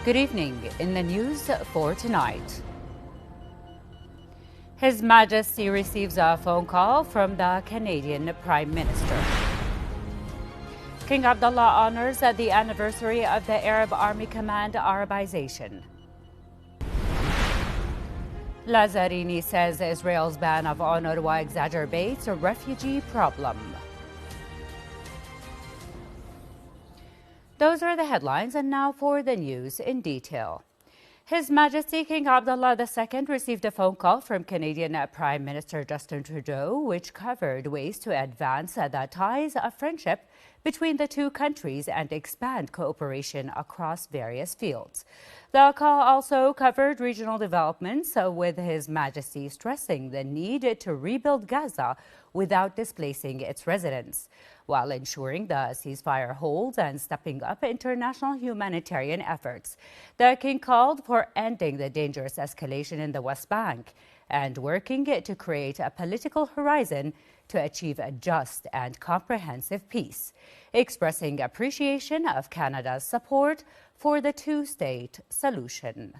Good evening. In the news for tonight, His Majesty receives a phone call from the Canadian Prime Minister. King Abdullah honors the anniversary of the Arab Army Command Arabization. Lazzarini says Israel's ban of UNRWA exacerbates a refugee problem. Those are the headlines, and now for the news in detail. His Majesty King Abdullah II received a phone call from Canadian Prime Minister Justin Trudeau, which covered ways to advance the ties of friendship between the two countries and expand cooperation across various fields. The call also covered regional developments, with His Majesty stressing the need to rebuild Gaza without displacing its residents, while ensuring the ceasefire holds and stepping up international humanitarian efforts. The King called for ending the dangerous escalation in the West Bank and working to create a political horizon to achieve a just and comprehensive peace, expressing appreciation of Canada's support for the two-state solution.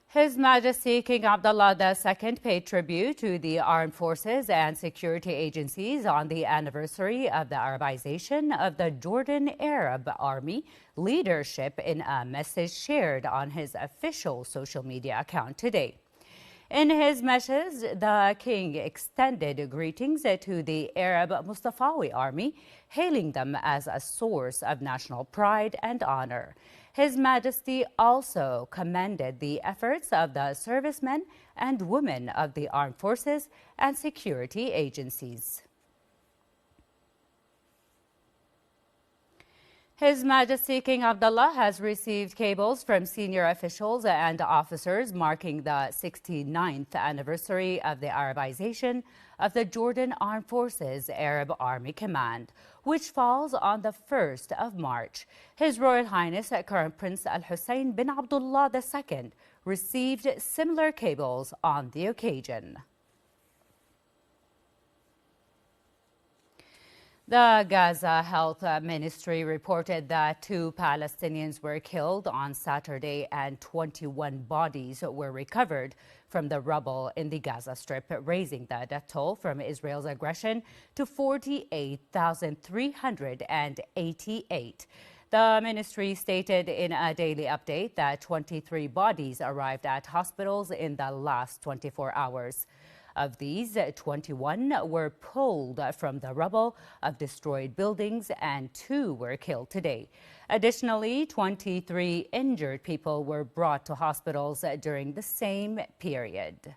His Majesty King Abdullah II paid tribute to the armed forces and security agencies on the anniversary of the Arabization of the Jordan Arab Army leadership in a message shared on his official social media account today. In his message, the King extended greetings to the Arab Mustafawi Army, hailing them as a source of national pride and honor. His Majesty also commended the efforts of the servicemen and women of the armed forces and security agencies. His Majesty King Abdullah has received cables from senior officials and officers marking the 69th anniversary of the Arabization of the Jordan Armed Forces Arab Army Command, which falls on the 1st of March. His Royal Highness Crown Prince Al-Hussein bin Abdullah II received similar cables on the occasion. The Gaza Health Ministry reported that 2 Palestinians were killed on Saturday and 21 bodies were recovered from the rubble in the Gaza Strip, raising the death toll from Israel's aggression to 48,388. The ministry stated in a daily update that 23 bodies arrived at hospitals in the last 24 hours. Of these, 21 were pulled from the rubble of destroyed buildings and 2 were killed today. Additionally, 23 injured people were brought to hospitals during the same period.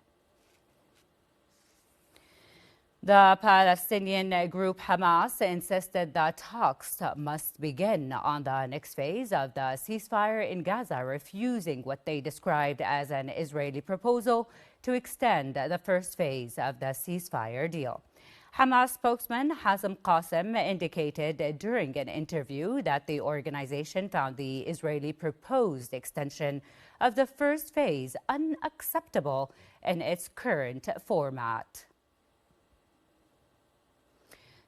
The Palestinian group Hamas insisted that talks must begin on the next phase of the ceasefire in Gaza, refusing what they described as an Israeli proposal to extend the first phase of the ceasefire deal. Hamas spokesman Hazem Qasem indicated during an interview that the organization found the Israeli proposed extension of the first phase unacceptable in its current format.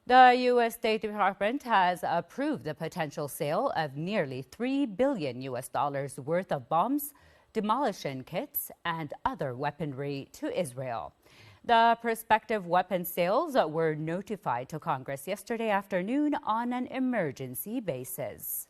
The U.S. State Department has approved the potential sale of nearly $3 billion worth of bombs, demolition kits, and other weaponry to Israel. The prospective weapon sales were notified to Congress yesterday afternoon on an emergency basis.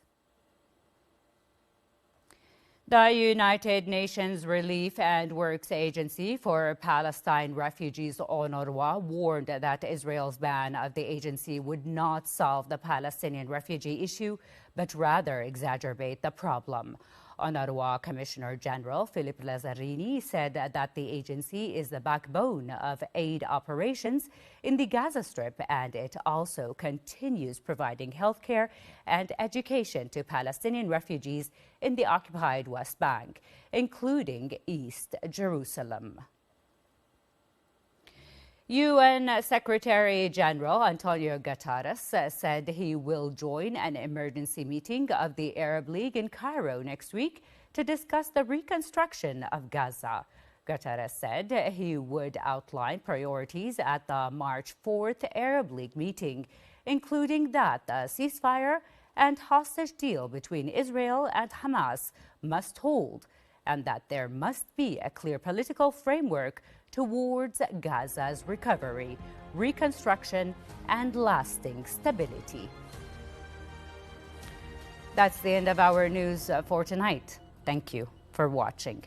The United Nations Relief and Works Agency for Palestine Refugees, UNRWA, warned that Israel's ban of the agency would not solve the Palestinian refugee issue, but rather exacerbate the problem. UNRWA Commissioner General Philippe Lazzarini said that the agency is the backbone of aid operations in the Gaza Strip, and it also continues providing health care and education to Palestinian refugees in the occupied West Bank, including East Jerusalem. UN Secretary General Antonio Guterres said he will join an emergency meeting of the Arab League in Cairo next week to discuss the reconstruction of Gaza. Guterres said he would outline priorities at the March 4th Arab League meeting including that the ceasefire and hostage deal between Israel and Hamas must hold, and that there must be a clear political framework towards Gaza's recovery, reconstruction, and lasting stability. That's the end of our news for tonight. Thank you for watching.